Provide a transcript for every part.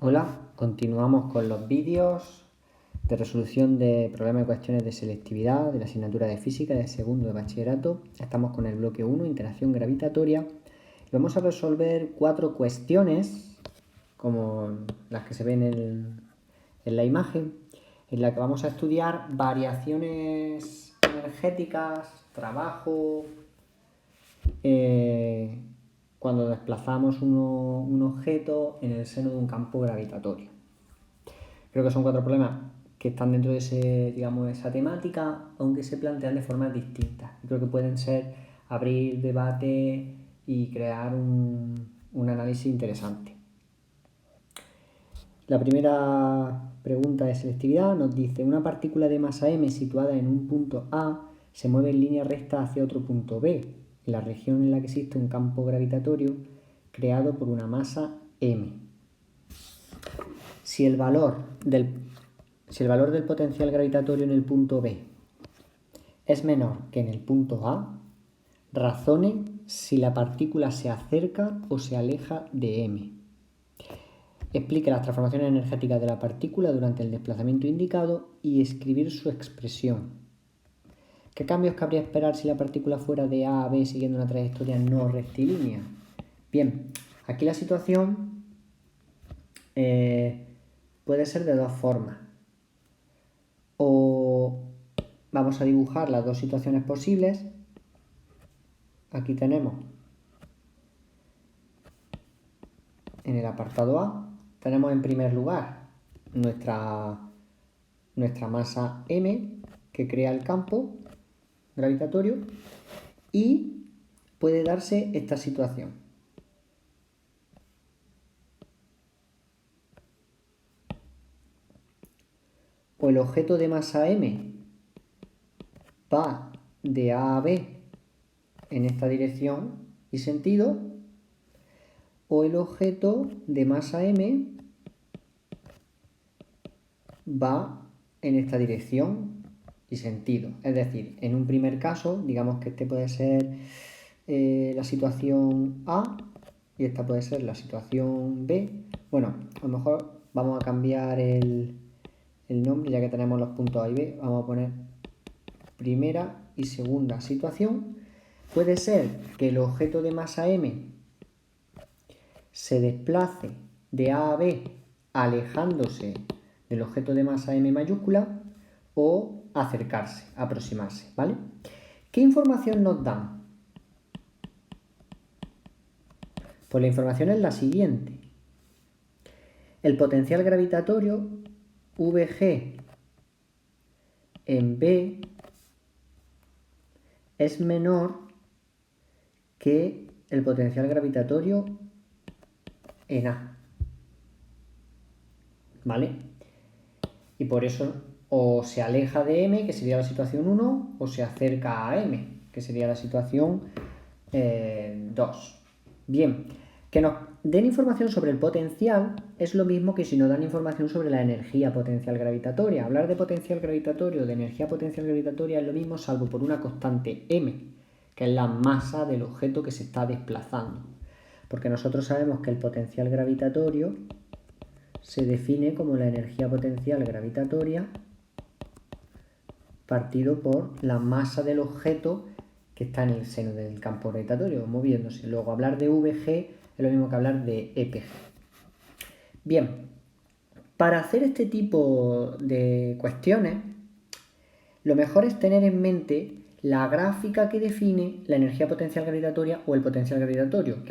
Hola, continuamos con los vídeos de resolución de problemas y cuestiones de selectividad de la asignatura de física de segundo de bachillerato. Estamos con el bloque 1, interacción gravitatoria. Vamos a resolver 4 cuestiones, como las que se ven en la imagen, en la que vamos a estudiar variaciones energéticas, trabajo, cuando desplazamos un objeto en el seno de un campo gravitatorio. Creo que son 4 problemas que están dentro de esa temática, aunque se plantean de formas distintas. Creo que pueden ser abrir debate y crear un análisis interesante. La primera pregunta de selectividad nos dice: una partícula de masa m situada en un punto A se mueve en línea recta hacia otro punto B, en la región en la que existe un campo gravitatorio creado por una masa m. Si el valor del potencial gravitatorio en el punto B es menor que en el punto A, razone si la partícula se acerca o se aleja de m. Explique las transformaciones energéticas de la partícula durante el desplazamiento indicado y escribir su expresión. ¿Qué cambios cabría esperar si la partícula fuera de A a B siguiendo una trayectoria no rectilínea? Bien, aquí la situación puede ser de dos formas. O vamos a dibujar las dos situaciones posibles. Aquí tenemos en el apartado A, tenemos en primer lugar nuestra masa m que crea el campo gravitatorio y puede darse esta situación. O el objeto de masa m va de A a B en esta dirección y sentido, o el objeto de masa m va en esta dirección y sentido. Es decir, en un primer caso, digamos que este puede ser la situación A y esta puede ser la situación B. Bueno, a lo mejor vamos a cambiar el nombre, ya que tenemos los puntos A y B. Vamos a poner primera y segunda situación. Puede ser que el objeto de masa m se desplace de A a B alejándose del objeto de masa m mayúscula o acercarse, aproximarse, ¿vale? ¿Qué información nos dan? Pues la información es la siguiente. El potencial gravitatorio VG en B es menor que el potencial gravitatorio en A, ¿vale? Y por eso o se aleja de M, que sería la situación 1, o se acerca a M, que sería la situación 2. Bien, que nos den información sobre el potencial es lo mismo que si nos dan información sobre la energía potencial gravitatoria. Hablar de potencial gravitatorio, de energía potencial gravitatoria es lo mismo, salvo por una constante m, que es la masa del objeto que se está desplazando. Porque nosotros sabemos que el potencial gravitatorio se define como la energía potencial gravitatoria partido por la masa del objeto que está en el seno del campo gravitatorio, moviéndose. Luego, hablar de VG es lo mismo que hablar de EPG. Bien, para hacer este tipo de cuestiones, lo mejor es tener en mente la gráfica que define la energía potencial gravitatoria o el potencial gravitatorio,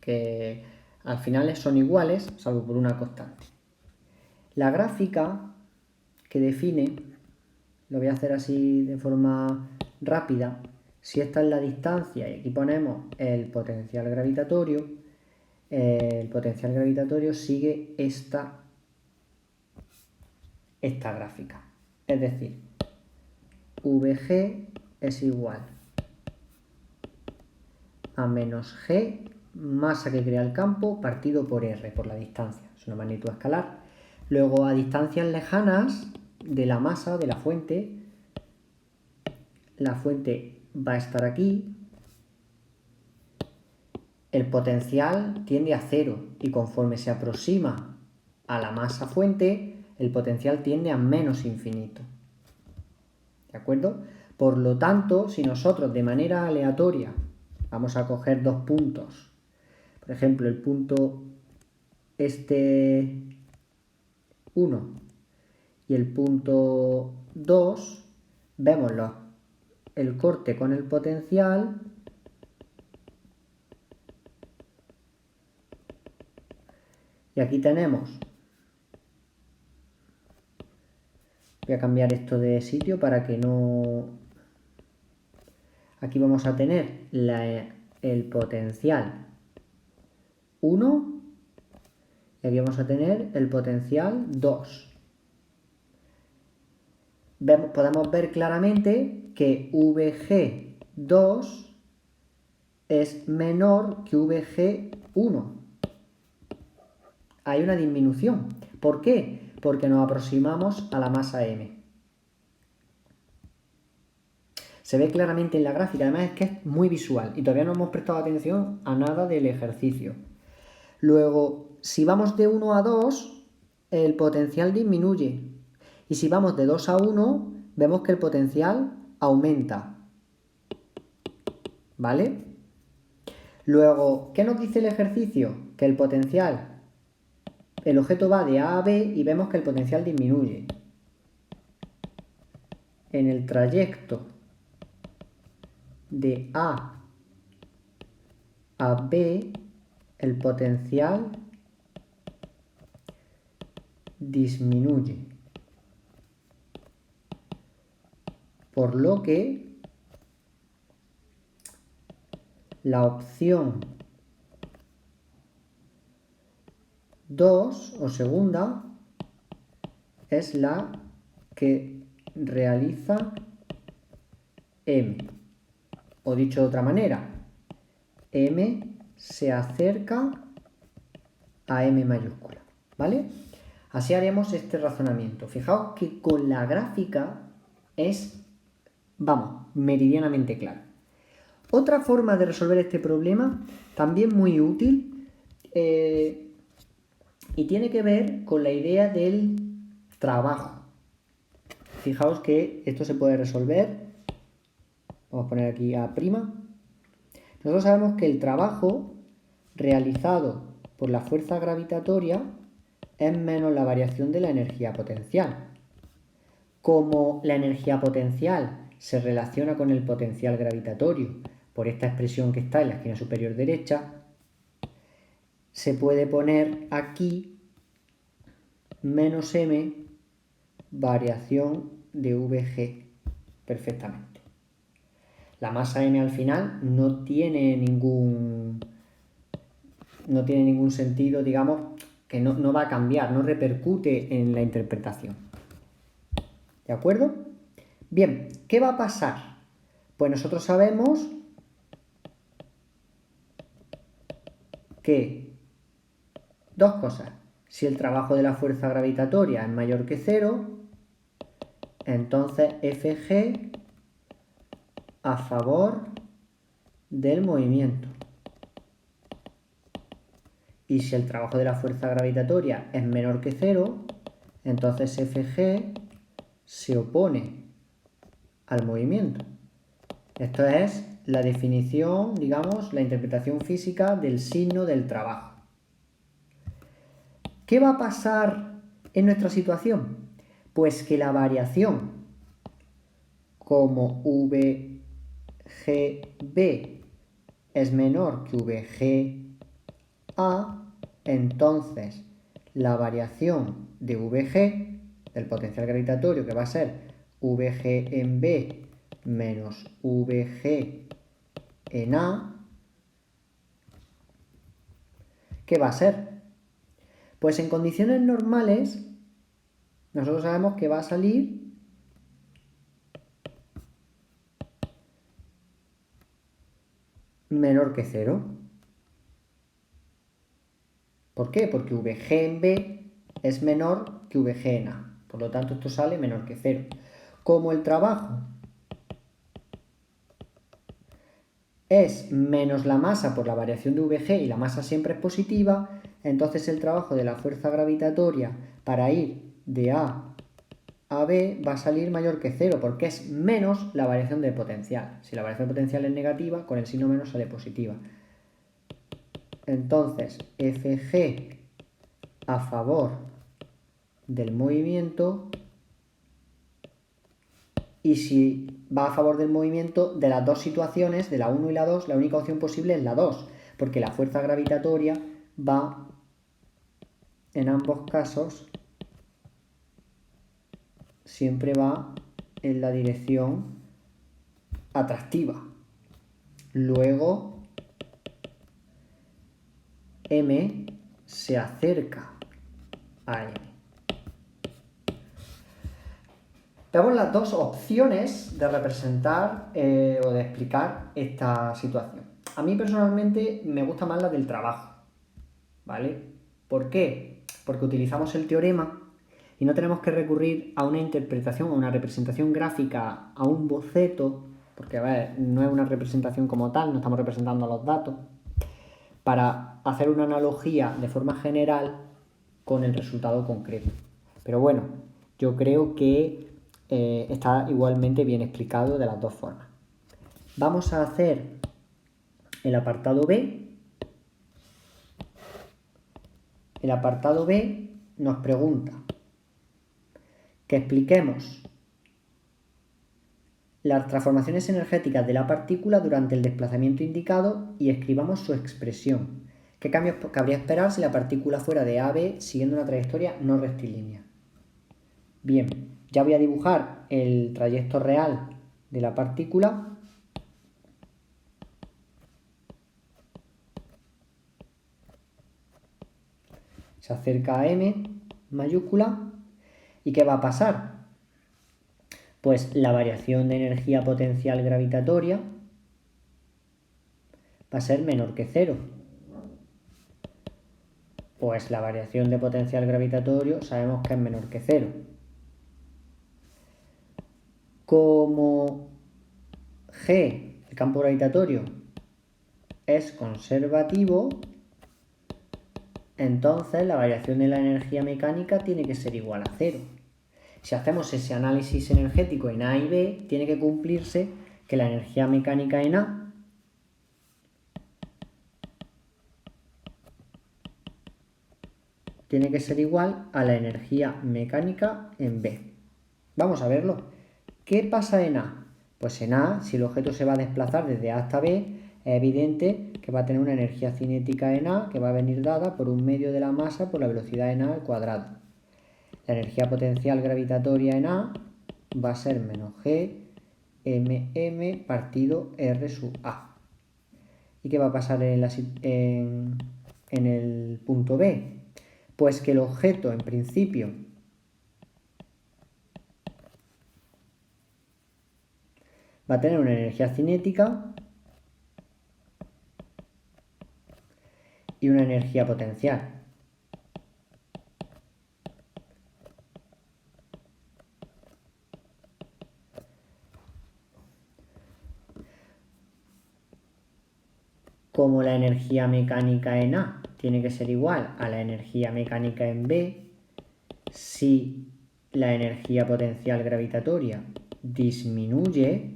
que al final son iguales, salvo por una constante. La gráfica que define, lo voy a hacer así de forma rápida, si esta es la distancia y aquí ponemos el potencial gravitatorio sigue esta gráfica. Es decir, VG es igual a menos G, masa que crea el campo, partido por R, por la distancia. Es una magnitud escalar. Luego, a distancias lejanas de la masa, de la fuente va a estar aquí. El potencial tiende a cero y conforme se aproxima a la masa fuente, el potencial tiende a menos infinito. ¿De acuerdo? Por lo tanto, si nosotros de manera aleatoria vamos a coger dos puntos, por ejemplo, el punto este 1 y el punto 2, vemos el corte con el potencial y aquí tenemos, voy a cambiar esto de sitio para que no, aquí vamos a tener el potencial 1 y aquí vamos a tener el potencial 2. Podemos ver claramente que VG2 es menor que VG1. Hay una disminución. ¿Por qué? Porque nos aproximamos a la masa m. Se ve claramente en la gráfica, además es que es muy visual y todavía no hemos prestado atención a nada del ejercicio. Luego, si vamos de 1 a 2, el potencial disminuye. Y si vamos de 2 a 1, vemos que el potencial aumenta. ¿Vale? Luego, ¿qué nos dice el ejercicio? Que el potencial, el objeto va de A a B y vemos que el potencial disminuye. En el trayecto de A a B, el potencial disminuye. Por lo que la opción 2 o segunda es la que realiza M. O dicho de otra manera, M se acerca a M mayúscula, ¿vale? Así haremos este razonamiento. Fijaos que con la gráfica es, vamos, meridianamente claro. Otra forma de resolver este problema, también muy útil, y tiene que ver con la idea del trabajo. Fijaos que esto se puede resolver. Vamos a poner aquí A'. Nosotros sabemos que el trabajo realizado por la fuerza gravitatoria es menos la variación de la energía potencial. Como la energía potencial se relaciona con el potencial gravitatorio por esta expresión que está en la esquina superior derecha, se puede poner aquí menos m variación de VG perfectamente. La masa m al final no tiene ningún sentido, digamos, que no va a cambiar, no repercute en la interpretación. ¿De acuerdo? Bien, ¿qué va a pasar? Pues nosotros sabemos que dos cosas. Si el trabajo de la fuerza gravitatoria es mayor que 0, entonces Fg a favor del movimiento. Y si el trabajo de la fuerza gravitatoria es menor que 0, entonces Fg se opone al movimiento. Esto es la definición, digamos, la interpretación física del signo del trabajo. ¿Qué va a pasar en nuestra situación? Pues que la variación como VGB es menor que VGA, entonces la variación de VG, del potencial gravitatorio, que va a ser VG en B menos VG en A, ¿qué va a ser? Pues en condiciones normales, nosotros sabemos que va a salir menor que 0. ¿Por qué? Porque VG en B es menor que VG en A. Por lo tanto, esto sale menor que 0. Como el trabajo es menos la masa por la variación de VG y la masa siempre es positiva, entonces el trabajo de la fuerza gravitatoria para ir de A a B va a salir mayor que 0 porque es menos la variación de potencial. Si la variación de potencial es negativa, con el signo menos sale positiva. Entonces, Fg a favor del movimiento, y si va a favor del movimiento, de las dos situaciones, de la 1 y la 2, la única opción posible es la 2, porque la fuerza gravitatoria va en ambos casos, siempre va en la dirección atractiva. Luego, M se acerca a N. Tenemos las dos opciones de representar o de explicar esta situación. A mí personalmente me gusta más la del trabajo, ¿vale? ¿Por qué? Porque utilizamos el teorema y no tenemos que recurrir a una interpretación, a una representación gráfica, a un boceto, porque a ver, no es una representación como tal, no estamos representando los datos, para hacer una analogía de forma general con el resultado concreto. Pero bueno, yo creo que está igualmente bien explicado de las dos formas. Vamos a hacer el apartado B. El apartado B nos pregunta que expliquemos las transformaciones energéticas de la partícula durante el desplazamiento indicado y escribamos su expresión. ¿Qué cambios cabría esperar si la partícula fuera de A a B siguiendo una trayectoria no rectilínea? Bien, ya voy a dibujar el trayecto real de la partícula. Se acerca a M mayúscula. ¿Y qué va a pasar? Pues la variación de energía potencial gravitatoria va a ser menor que 0. Pues la variación de potencial gravitatorio sabemos que es menor que 0. Como G, el campo gravitatorio, es conservativo, entonces la variación de la energía mecánica tiene que ser igual a 0. Si hacemos ese análisis energético en A y B, tiene que cumplirse que la energía mecánica en A tiene que ser igual a la energía mecánica en B. Vamos a verlo. ¿Qué pasa en A? Pues en A, si el objeto se va a desplazar desde A hasta B, es evidente que va a tener una energía cinética en A que va a venir dada por un medio de la masa por la velocidad en A al cuadrado. La energía potencial gravitatoria en A va a ser menos G mm partido R sub A. ¿Y qué va a pasar en el punto B? Pues que el objeto en principio va a tener una energía cinética y una energía potencial. Como la energía mecánica en A tiene que ser igual a la energía mecánica en B, si la energía potencial gravitatoria disminuye,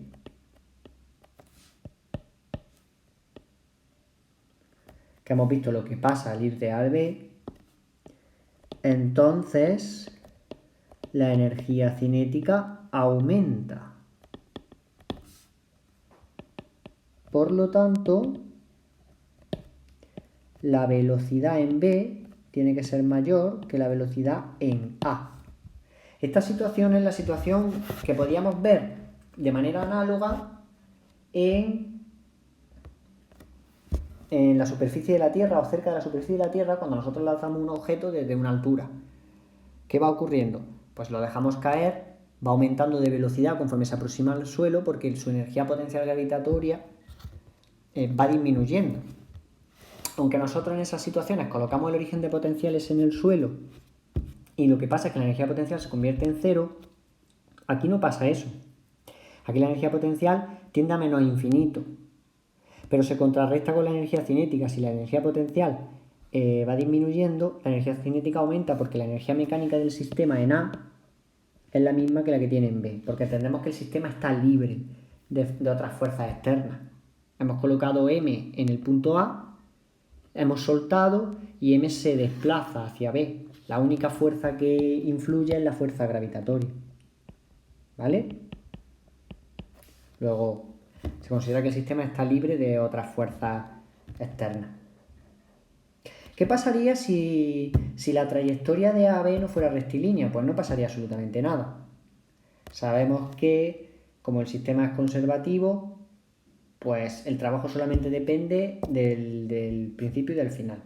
que hemos visto lo que pasa al ir de A a B, entonces la energía cinética aumenta. Por lo tanto, la velocidad en B tiene que ser mayor que la velocidad en A. Esta situación es la situación que podíamos ver de manera análoga en la superficie de la Tierra o cerca de la superficie de la Tierra cuando nosotros lanzamos un objeto desde una altura. ¿Qué va ocurriendo? Pues lo dejamos caer, va aumentando de velocidad conforme se aproxima al suelo porque su energía potencial gravitatoria va disminuyendo. Aunque nosotros en esas situaciones colocamos el origen de potenciales en el suelo y lo que pasa es que la energía potencial se convierte en 0, aquí no pasa eso. Aquí la energía potencial tiende a menos infinito. pero se contrarresta con la energía cinética. Si la energía potencial va disminuyendo, la energía cinética aumenta porque la energía mecánica del sistema en A es la misma que la que tiene en B, porque entendemos que el sistema está libre de otras fuerzas externas. Hemos colocado M en el punto A, hemos soltado y M se desplaza hacia B. La única fuerza que influye es la fuerza gravitatoria. ¿Vale? Luego, se considera que el sistema está libre de otras fuerzas externas. ¿Qué pasaría si la trayectoria de A a B no fuera rectilínea? Pues no pasaría absolutamente nada. Sabemos que, como el sistema es conservativo, pues el trabajo solamente depende del principio y del final.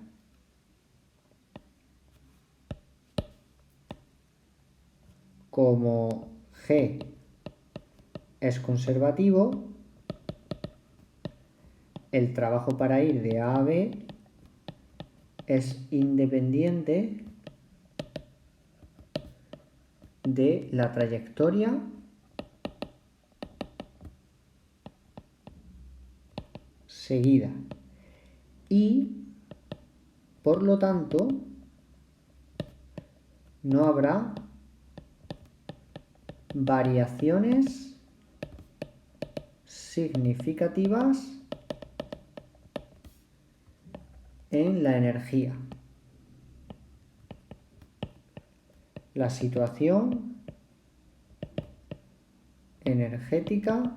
Como G es conservativo, el trabajo para ir de A a B es independiente de la trayectoria seguida y, por lo tanto, no habrá variaciones significativas en la energía. La situación energética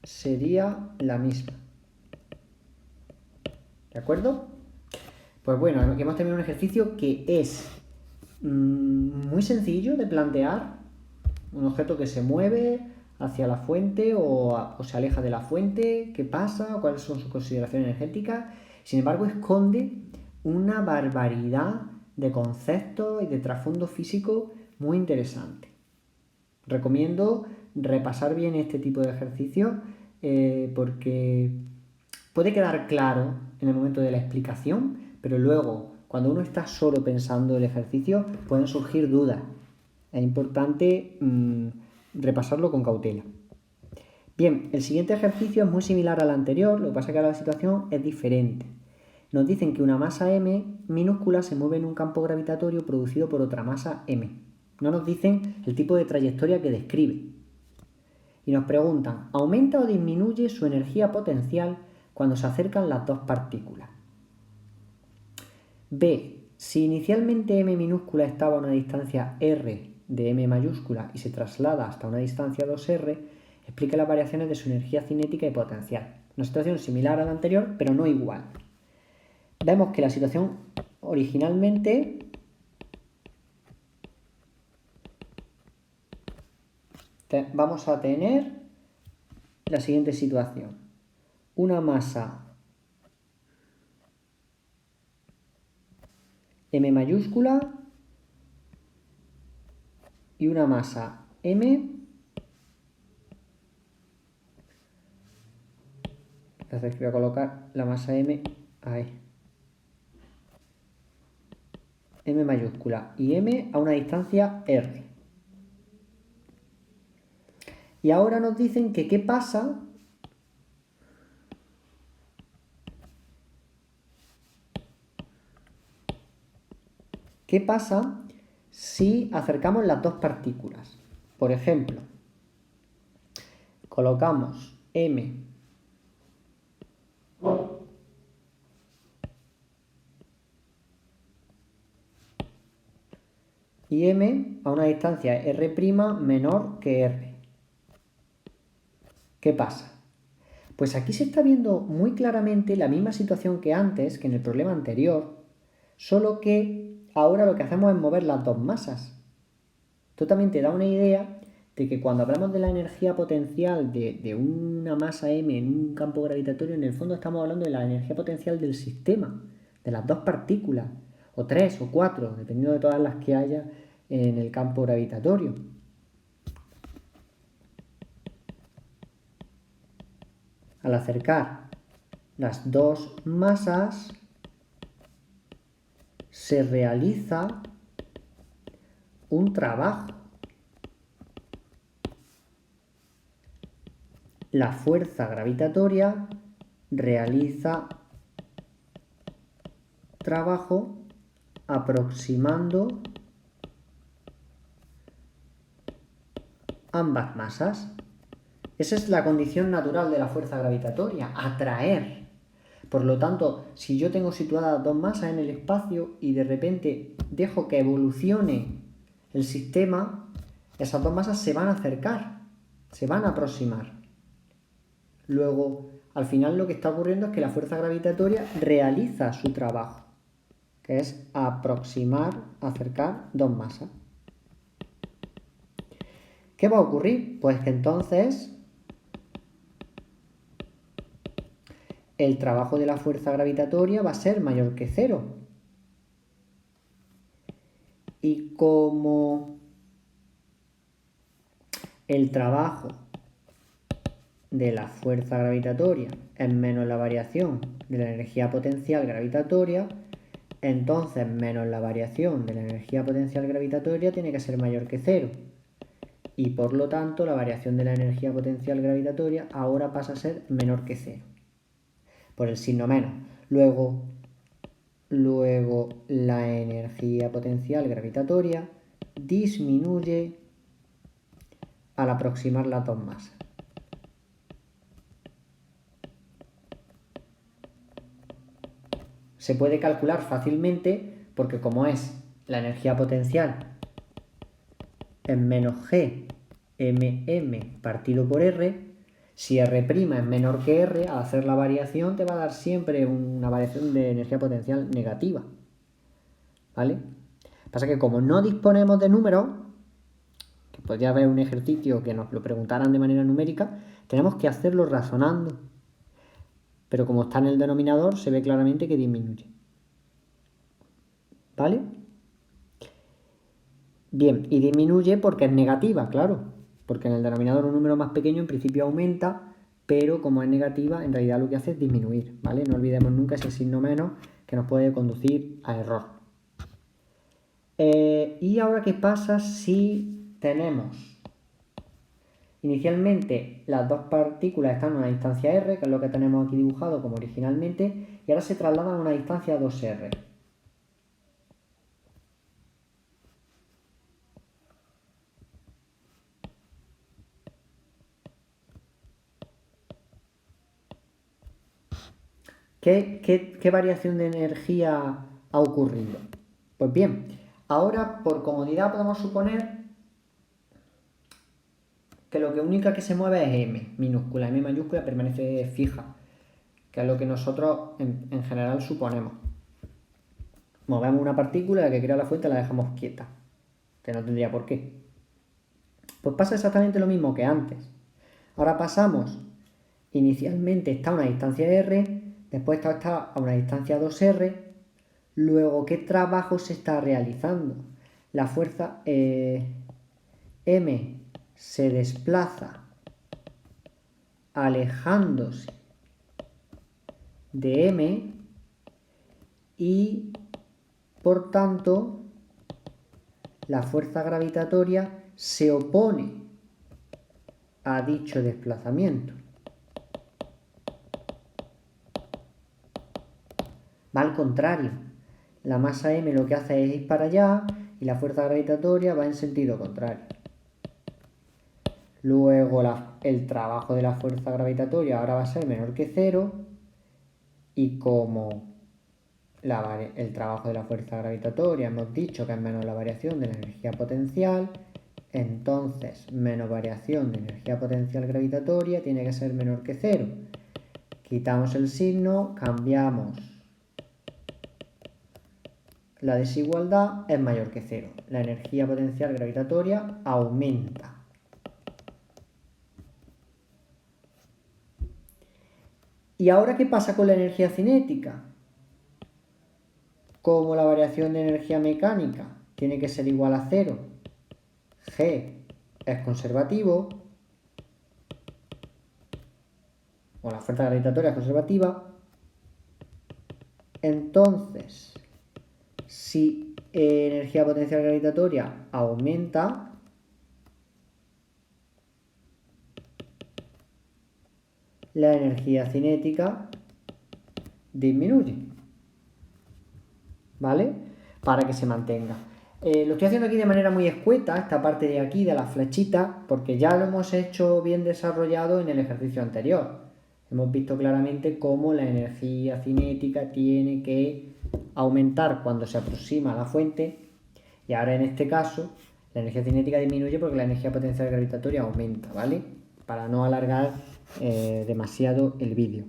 sería la misma. ¿De acuerdo? Pues bueno, hemos terminado un ejercicio que es muy sencillo de plantear. Un objeto que se mueve hacia la fuente o se aleja de la fuente, qué pasa, cuáles son sus consideraciones energéticas. Sin embargo, esconde una barbaridad de conceptos y de trasfondo físico muy interesante. Recomiendo repasar bien este tipo de ejercicios porque puede quedar claro en el momento de la explicación, pero luego, cuando uno está solo pensando el ejercicio, pueden surgir dudas. Es importante repasarlo con cautela. Bien, el siguiente ejercicio es muy similar al anterior, lo que pasa es que ahora la situación es diferente. Nos dicen que una masa m minúscula se mueve en un campo gravitatorio producido por otra masa m. No nos dicen el tipo de trayectoria que describe. Y nos preguntan, ¿aumenta o disminuye su energía potencial cuando se acercan las dos partículas? B. Si inicialmente m minúscula estaba a una distancia r de m mayúscula y se traslada hasta una distancia 2r, explica las variaciones de su energía cinética y potencial. Una situación similar a la anterior, pero no igual. Vemos que la situación originalmente vamos a tener la siguiente situación. Una masa m mayúscula y una masa m. Entonces voy a colocar la masa m ahí. M mayúscula y m a una distancia r. Y ahora nos dicen que qué pasa si acercamos las dos partículas. Por ejemplo, colocamos m y m a una distancia r' menor que r. ¿Qué pasa? Pues aquí se está viendo muy claramente la misma situación que antes, que en el problema anterior, solo que ahora lo que hacemos es mover las dos masas. Esto también te da una idea de que cuando hablamos de la energía potencial de una masa m en un campo gravitatorio, en el fondo estamos hablando de la energía potencial del sistema, de las dos partículas, o tres o cuatro, dependiendo de todas las que haya en el campo gravitatorio. Al acercar las dos masas, se realiza un trabajo. la fuerza gravitatoria realiza trabajo aproximando ambas masas. Esa es la condición natural de la fuerza gravitatoria, atraer. Por lo tanto, si yo tengo situadas dos masas en el espacio y de repente dejo que evolucione el sistema, esas dos masas se van a acercar, se van a aproximar. Luego, al final lo que está ocurriendo es que la fuerza gravitatoria realiza su trabajo, que es aproximar, acercar dos masas. ¿Qué va a ocurrir? Pues que entonces el trabajo de la fuerza gravitatoria va a ser mayor que cero. Y como el trabajo de la fuerza gravitatoria es menos la variación de la energía potencial gravitatoria, entonces menos la variación de la energía potencial gravitatoria tiene que ser mayor que cero. Y por lo tanto la variación de la energía potencial gravitatoria ahora pasa a ser menor que cero. Por el signo menos. Luego la energía potencial gravitatoria disminuye al aproximar las dos masas. Se puede calcular fác'ilmente porque como es la energía potencial en menos G mm partido por R, si R' es menor que R, al hacer la variación te va a dar siempre una variación de energía potencial negativa. ¿Vale? Pasa que como no disponemos de números, que podría haber un ejercicio que nos lo preguntaran de manera numérica, tenemos que hacerlo razonando. Pero como está en el denominador, se ve claramente que disminuye. ¿Vale? Bien, y disminuye porque es negativa, claro. Porque en el denominador un número más pequeño en principio aumenta, pero como es negativa, en realidad lo que hace es disminuir, ¿vale? No olvidemos nunca ese signo menos que nos puede conducir a error. ¿Y ahora qué pasa si tenemos inicialmente las dos partículas están en una distancia r, que es lo que tenemos aquí dibujado como originalmente, y ahora se trasladan a una distancia 2r? ¿Qué variación de energía ha ocurrido? Pues bien, ahora por comodidad podemos suponer que lo que única que se mueve es m minúscula, m mayúscula permanece fija, que es lo que nosotros en general suponemos. Movemos una partícula, la que crea la fuente la dejamos quieta, que no tendría por qué. Pues pasa exactamente lo mismo que antes. Ahora pasamos, inicialmente está a una distancia r, después está a una distancia 2r, luego ¿qué trabajo se está realizando? La fuerza m se desplaza alejándose de m y por tanto la fuerza gravitatoria se opone a dicho desplazamiento. Va al contrario. La masa m lo que hace es ir para allá y la fuerza gravitatoria va en sentido contrario. Luego el trabajo de la fuerza gravitatoria ahora va a ser menor que cero y como el trabajo de la fuerza gravitatoria hemos dicho que es menos la variación de la energía potencial, entonces menos variación de energía potencial gravitatoria tiene que ser menor que cero. Quitamos el signo, cambiamos la desigualdad, es mayor que cero. La energía potencial gravitatoria aumenta. ¿Y ahora qué pasa con la energía cinética? Como la variación de energía mecánica tiene que ser igual a cero, G es conservativo, o la fuerza gravitatoria es conservativa, entonces, si energía potencial gravitatoria aumenta, la energía cinética disminuye, ¿vale? Para que se mantenga. Lo estoy haciendo aquí de manera muy escueta, esta parte de aquí, de las flechitas, porque ya lo hemos hecho bien desarrollado en el ejercicio anterior. Hemos visto claramente cómo la energía cinética tiene que aumentar cuando se aproxima a la fuente, y ahora en este caso la energía cinética disminuye porque la energía potencial gravitatoria aumenta, ¿vale? Para no alargar demasiado el vídeo.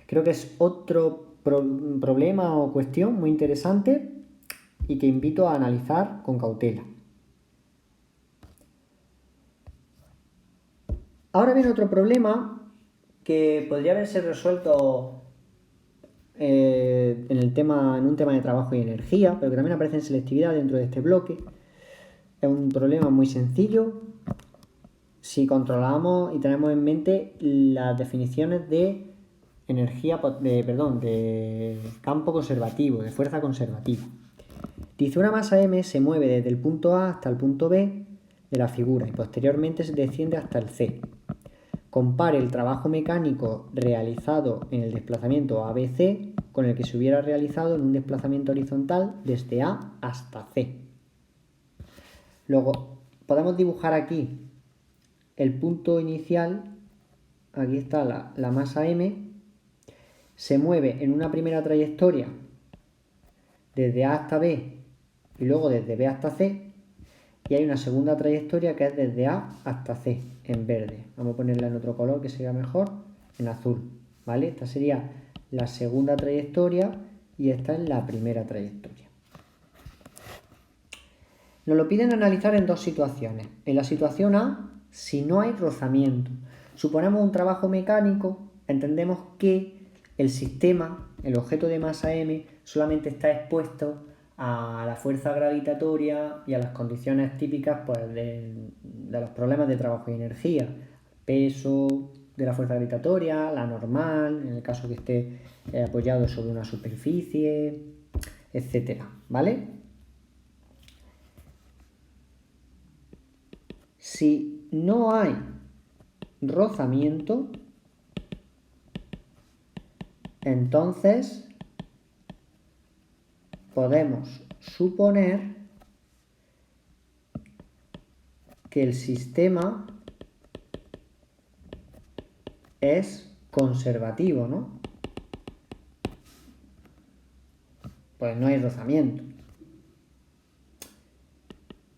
Creo que es otro problema o cuestión muy interesante y que invito a analizar con cautela. Ahora viene otro problema que podría haberse resuelto en un tema de trabajo y energía, pero que también aparece en selectividad dentro de este bloque. Es un problema muy sencillo si controlamos y tenemos en mente las definiciones de de campo conservativo, de fuerza conservativa. Dice, una masa M se mueve desde el punto A hasta el punto B de la figura y posteriormente se desciende hasta el C. Compare el trabajo mecánico realizado en el desplazamiento ABC con el que se hubiera realizado en un desplazamiento horizontal desde A hasta C. Luego, podemos dibujar aquí el punto inicial. Aquí está la masa M. Se mueve en una primera trayectoria desde A hasta B y luego desde B hasta C, y hay una segunda trayectoria que es desde A hasta C, en verde. Vamos a ponerla en otro color que sería mejor, en azul, ¿vale? Esta sería la segunda trayectoria y esta es la primera trayectoria. Nos lo piden analizar en dos situaciones. En la situación A, si no hay rozamiento. Suponemos un trabajo mecánico, entendemos que el sistema, el objeto de masa M, solamente está expuesto a la fuerza gravitatoria y a las condiciones típicas pues, de los problemas de trabajo y energía. Peso de la fuerza gravitatoria, la normal, en el caso que esté apoyado sobre una superficie, etcétera, ¿vale? Si no hay rozamiento, entonces podemos suponer que el sistema es conservativo, ¿no? Pues no hay rozamiento.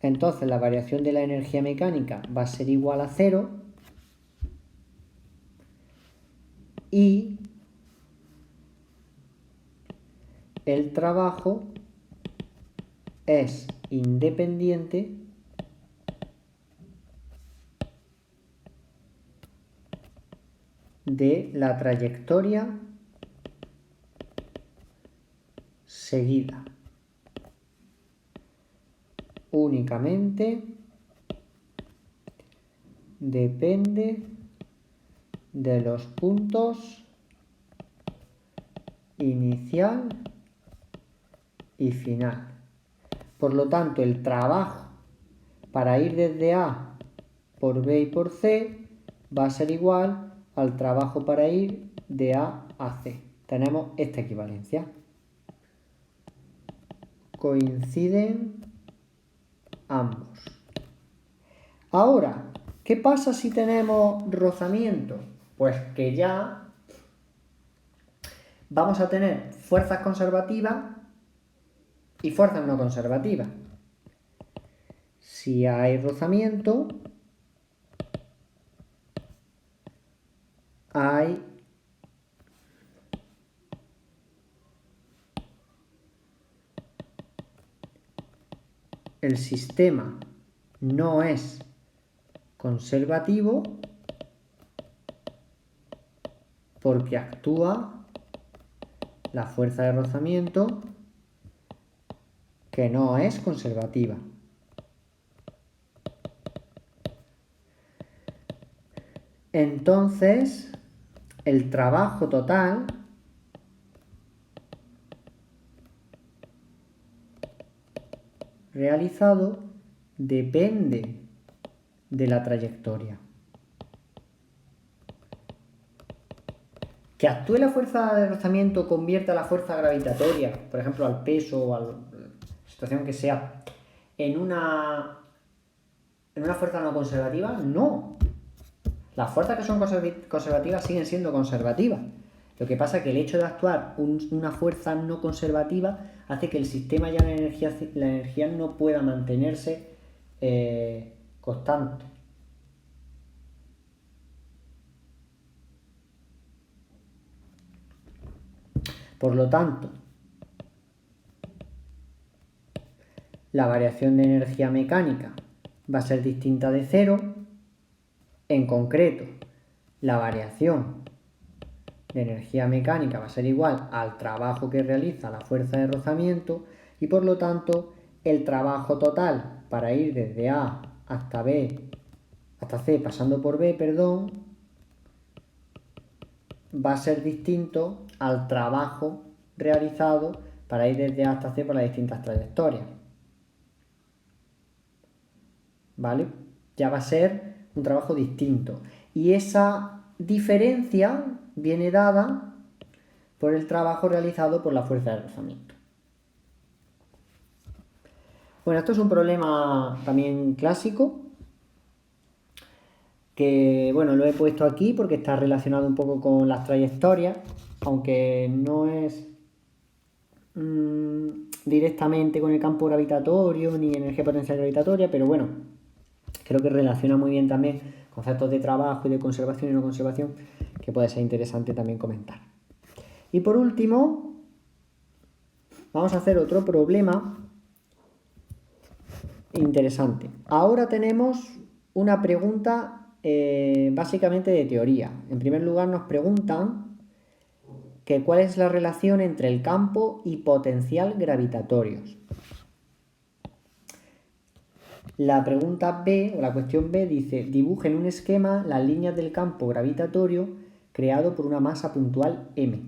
Entonces la variación de la energía mecánica va a ser igual a 0 y el trabajo es independiente de la trayectoria seguida. Únicamente depende de los puntos inicial y final. Por lo tanto, el trabajo para ir desde A por B y por C va a ser igual al trabajo para ir de A a C. Tenemos esta equivalencia. Coinciden ambos. Ahora, ¿qué pasa si tenemos rozamiento? Pues que ya vamos a tener fuerzas conservativas y fuerzas no conservativas. Si hay rozamiento, hay el sistema no es conservativo porque actúa la fuerza de rozamiento que no es conservativa. Entonces, el trabajo total realizado depende de la trayectoria. Que actúe la fuerza de rozamiento convierta la fuerza gravitatoria, por ejemplo, al peso o a la situación que sea, en una fuerza no conservativa, no. Las fuerzas que son conservativas siguen siendo conservativas. Lo que pasa es que el hecho de actuar una fuerza no conservativa hace que el sistema ya la energía no pueda mantenerse constante. Por lo tanto, la variación de energía mecánica va a ser distinta de cero. En concreto, la variación de energía mecánica va a ser igual al trabajo que realiza la fuerza de rozamiento y por lo tanto el trabajo total para ir desde A hasta C pasando por B, va a ser distinto al trabajo realizado para ir desde A hasta C por las distintas trayectorias. ¿Vale? Ya va a ser un trabajo distinto. Y esa diferencia viene dada por el trabajo realizado por la fuerza de rozamiento. Bueno, esto es un problema también clásico, que bueno, lo he puesto aquí porque está relacionado un poco con las trayectorias, aunque no es directamente con el campo gravitatorio ni energía potencial gravitatoria, pero bueno, creo que relaciona muy bien también conceptos de trabajo y de conservación y no conservación, que puede ser interesante también comentar. Y por último, vamos a hacer otro problema interesante. Ahora tenemos una pregunta básicamente de teoría. En primer lugar nos preguntan que cuál es la relación entre el campo y potencial gravitatorios. La pregunta B, o la cuestión B, dice: dibuje en un esquema las líneas del campo gravitatorio creado por una masa puntual M.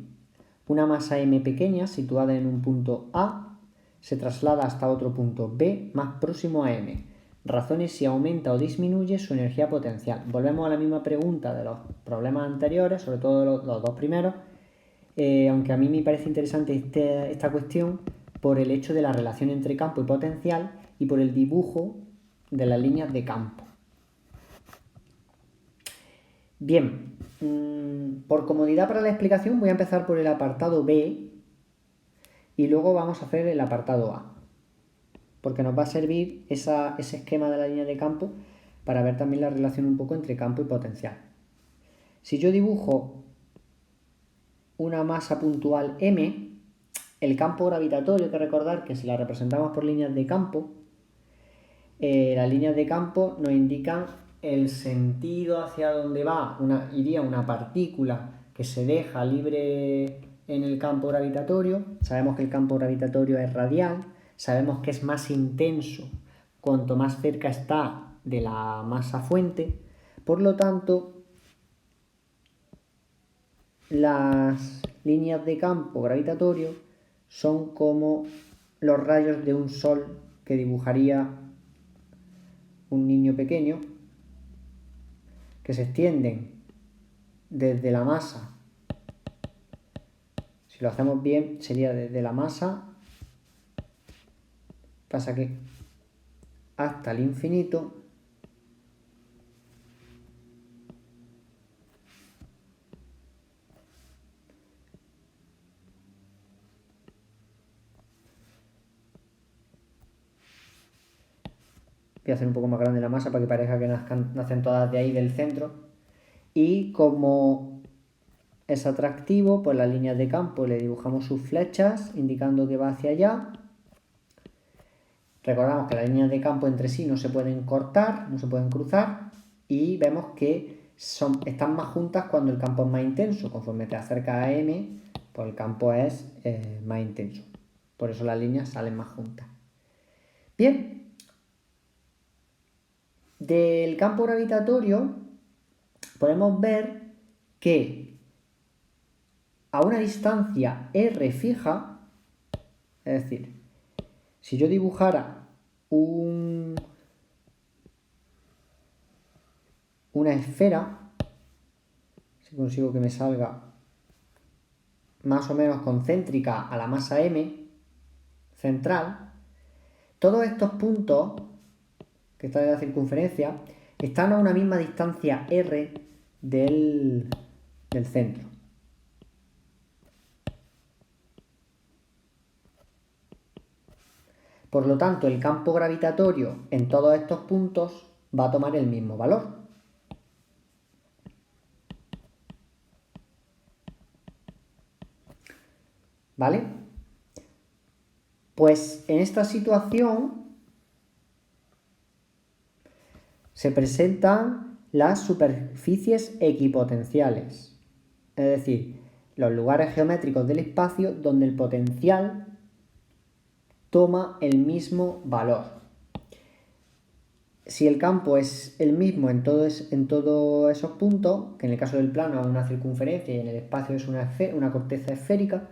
Una masa M pequeña, situada en un punto A, se traslada hasta otro punto B más próximo a M. Razone si aumenta o disminuye su energía potencial. Volvemos a la misma pregunta de los problemas anteriores, sobre todo los dos primeros, aunque a mí me parece interesante esta cuestión por el hecho de la relación entre campo y potencial y por el dibujo de las líneas de campo. Bien, por comodidad para la explicación voy a empezar por el apartado B y luego vamos a hacer el apartado A, porque nos va a servir ese esquema de la línea de campo para ver también la relación un poco entre campo y potencial. Si yo dibujo una masa puntual M, el campo gravitatorio, hay que recordar que si la representamos por líneas de campo, las líneas de campo nos indican el sentido hacia donde va, iría una partícula que se deja libre en el campo gravitatorio. Sabemos que el campo gravitatorio es radial, sabemos que es más intenso cuanto más cerca está de la masa fuente. Por lo tanto, las líneas de campo gravitatorio son como los rayos de un sol que dibujaría un niño pequeño, que se extienden desde la masa. Si lo hacemos bien, sería desde la masa, pasa que hasta el infinito, voy a hacer un poco más grande la masa para que parezca que nacen todas de ahí del centro, y como es atractivo, pues las líneas de campo le dibujamos sus flechas indicando que va hacia allá. Recordamos que las líneas de campo entre sí no se pueden cortar, no se pueden cruzar, y vemos que están más juntas cuando el campo es más intenso. Conforme te acercas a M, pues el campo es más intenso. Por eso las líneas salen más juntas. Bien, del campo gravitatorio podemos ver que a una distancia r fija, es decir, si yo dibujara una esfera, si consigo que me salga más o menos concéntrica a la masa M central, todos estos puntos que están en la circunferencia están a una misma distancia R del centro. Por lo tanto, el campo gravitatorio en todos estos puntos va a tomar el mismo valor. ¿Vale? Pues en esta situación se presentan las superficies equipotenciales, es decir, los lugares geométricos del espacio donde el potencial toma el mismo valor. Si el campo es el mismo en todos esos puntos, que en el caso del plano es una circunferencia y en el espacio es una corteza esférica,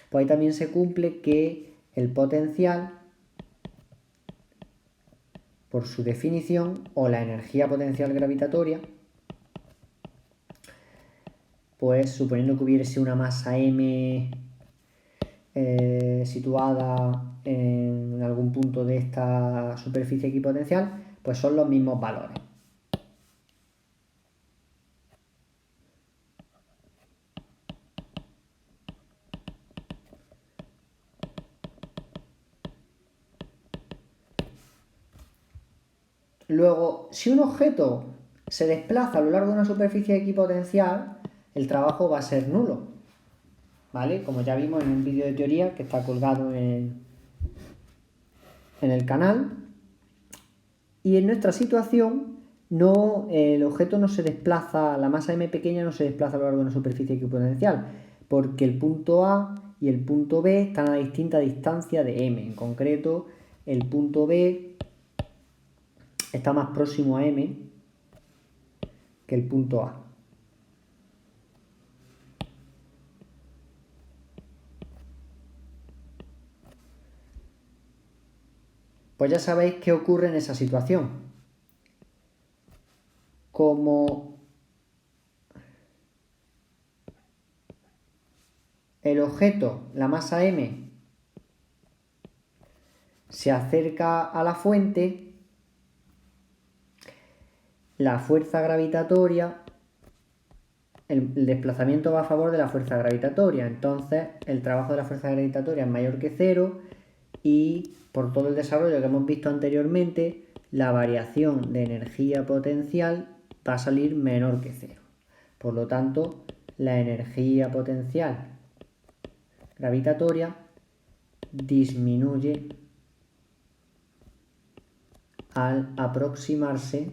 pues ahí también se cumple que el potencial, por su definición, o la energía potencial gravitatoria, pues suponiendo que hubiese una masa M situada en algún punto de esta superficie equipotencial, pues son los mismos valores. Luego, si un objeto se desplaza a lo largo de una superficie equipotencial, el trabajo va a ser nulo, ¿vale? Como ya vimos en un vídeo de teoría que está colgado en el canal. Y en nuestra situación, el objeto no se desplaza, la masa M pequeña no se desplaza a lo largo de una superficie equipotencial, porque el punto A y el punto B están a distinta distancia de M. En concreto, el punto B está más próximo a M que el punto A. Pues ya sabéis qué ocurre en esa situación. Como el objeto, la masa M, se acerca a la fuente, la fuerza gravitatoria, el desplazamiento va a favor de la fuerza gravitatoria, entonces el trabajo de la fuerza gravitatoria es mayor que cero y por todo el desarrollo que hemos visto anteriormente, la variación de energía potencial va a salir menor que cero. Por lo tanto, la energía potencial gravitatoria disminuye al aproximarse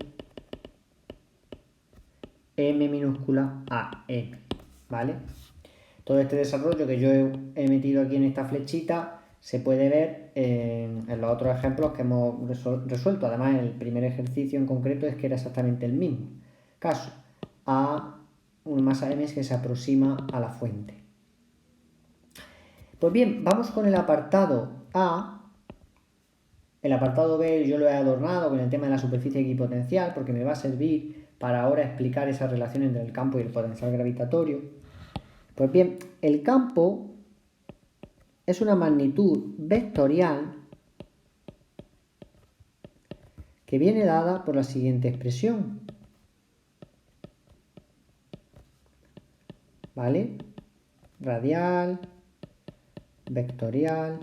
M minúscula a M, ¿vale? Todo este desarrollo que yo he metido aquí en esta flechita se puede ver en los otros ejemplos que hemos resuelto. Además, el primer ejercicio en concreto es que era exactamente el mismo. Caso a una masa M que se aproxima a la fuente. Pues bien, vamos con el apartado A. El apartado B yo lo he adornado con el tema de la superficie equipotencial porque me va a servir para ahora explicar esa relación entre el campo y el potencial gravitatorio. Pues bien, el campo es una magnitud vectorial que viene dada por la siguiente expresión. ¿Vale? Radial, vectorial.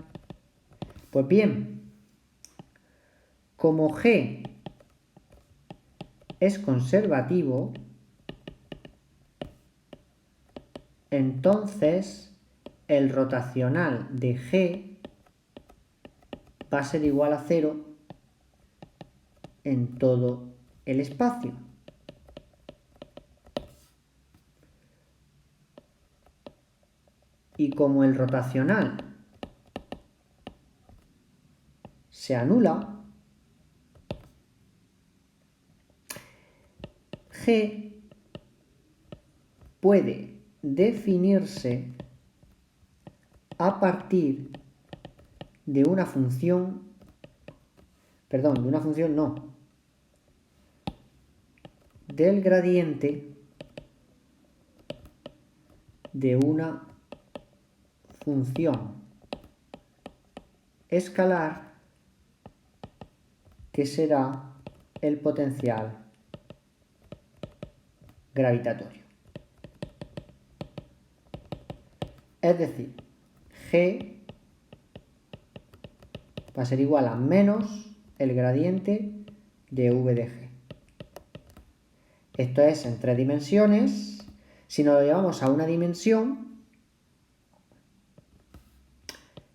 Pues bien, como G es conservativo, entonces el rotacional de G va a ser igual a 0 en todo el espacio. Y como el rotacional se anula, G puede definirse a partir de una función, del gradiente de una función escalar que será el potencial gravitatorio. Es decir, G va a ser igual a menos el gradiente de V de G. Esto es en 3 dimensiones. Si nos lo llevamos a una dimensión,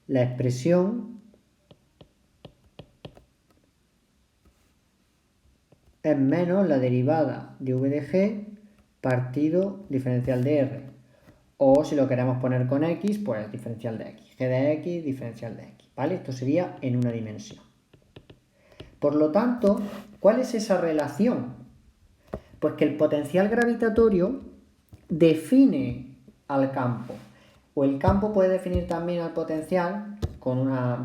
la expresión es menos la derivada de V de G partido diferencial de R. O si lo queremos poner con X, pues diferencial de X. G de X, diferencial de X. ¿Vale? Esto sería en una dimensión. Por lo tanto, ¿cuál es esa relación? Pues que el potencial gravitatorio define al campo. O el campo puede definir también al potencial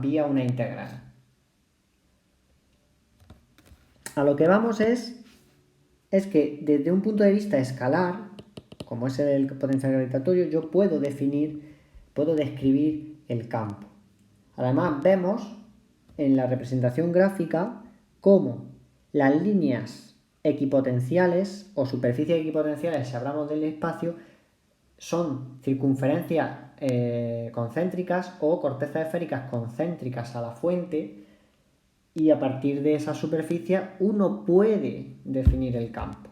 vía una integral. A lo que vamos es que desde un punto de vista escalar, como es el potencial gravitatorio, yo puedo describir el campo. Además, vemos en la representación gráfica cómo las líneas equipotenciales o superficies equipotenciales, si hablamos del espacio, son circunferencias concéntricas o cortezas esféricas concéntricas a la fuente, y a partir de esa superficie uno puede definir el campo,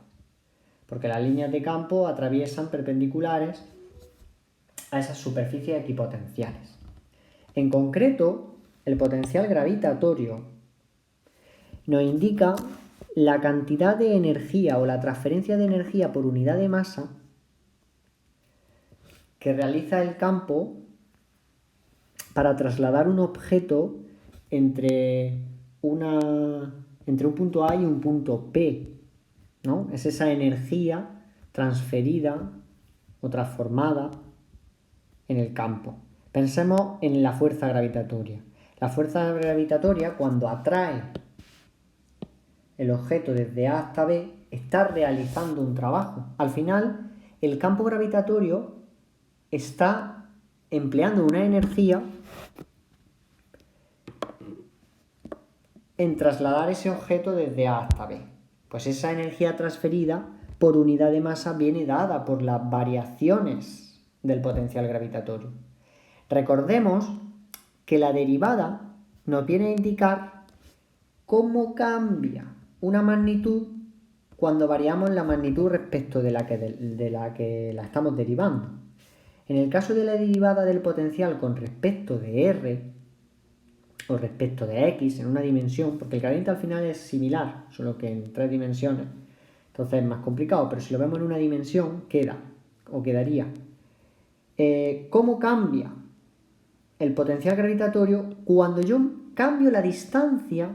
porque las líneas de campo atraviesan perpendiculares a esas superficies equipotenciales. En concreto, el potencial gravitatorio nos indica la cantidad de energía o la transferencia de energía por unidad de masa que realiza el campo para trasladar un objeto entre un punto A y un punto P, ¿no? Es esa energía transferida o transformada en el campo. Pensemos en la fuerza gravitatoria. La fuerza gravitatoria, cuando atrae el objeto desde A hasta B, está realizando un trabajo. Al final, el campo gravitatorio está empleando una energía en trasladar ese objeto desde A hasta B. Pues esa energía transferida por unidad de masa viene dada por las variaciones del potencial gravitatorio. Recordemos que la derivada nos viene a indicar cómo cambia una magnitud cuando variamos la magnitud respecto de la que la estamos derivando. En el caso de la derivada del potencial con respecto de R o respecto de X en una dimensión, porque el gradiente al final es similar, solo que en 3 dimensiones, entonces es más complicado, pero si lo vemos en una dimensión quedaría. ¿Cómo cambia el potencial gravitatorio cuando yo cambio la distancia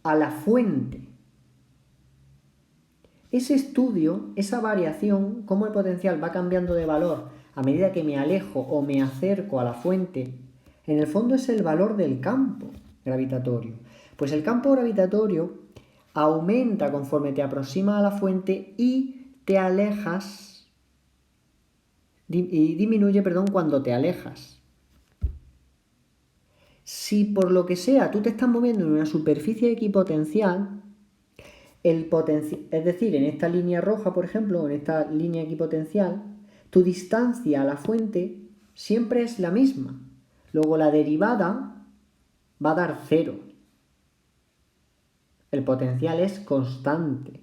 a la fuente? Ese estudio, esa variación, cómo el potencial va cambiando de valor a medida que me alejo o me acerco a la fuente, en el fondo es el valor del campo gravitatorio. Pues el campo gravitatorio aumenta conforme te aproximas a la fuente y te alejas, y disminuye, cuando te alejas. Si por lo que sea tú te estás moviendo en una superficie equipotencial, es decir, en esta línea roja, por ejemplo, en esta línea equipotencial, tu distancia a la fuente siempre es la misma. Luego la derivada va a dar 0. El potencial es constante.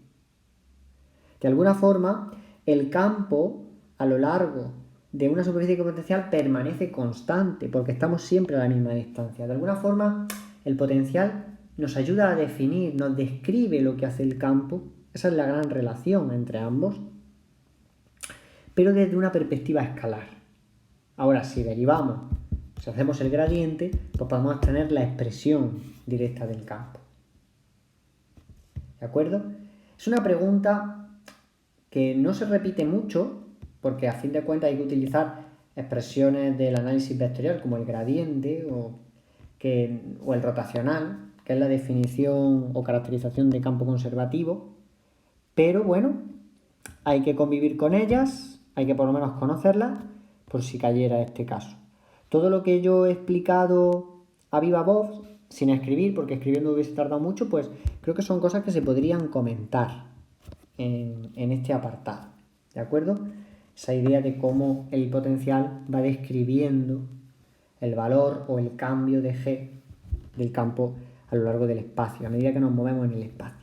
De alguna forma, el campo a lo largo de una superficie equipotencial permanece constante, porque estamos siempre a la misma distancia. De alguna forma, el potencial nos ayuda a definir, nos describe lo que hace el campo. Esa es la gran relación entre ambos, pero desde una perspectiva escalar. Ahora, si hacemos el gradiente, pues podemos tener la expresión directa del campo. ¿De acuerdo? Es una pregunta que no se repite mucho, porque a fin de cuentas hay que utilizar expresiones del análisis vectorial como el gradiente o el rotacional, que es la definición o caracterización de campo conservativo, pero bueno, hay que convivir con ellas, hay que por lo menos conocerlas, por si cayera este caso. Todo lo que yo he explicado a viva voz, sin escribir, porque escribiendo hubiese tardado mucho, pues creo que son cosas que se podrían comentar en este apartado, ¿de acuerdo? Esa idea de cómo el potencial va describiendo el valor o el cambio de G del campo a lo largo del espacio, a medida que nos movemos en el espacio.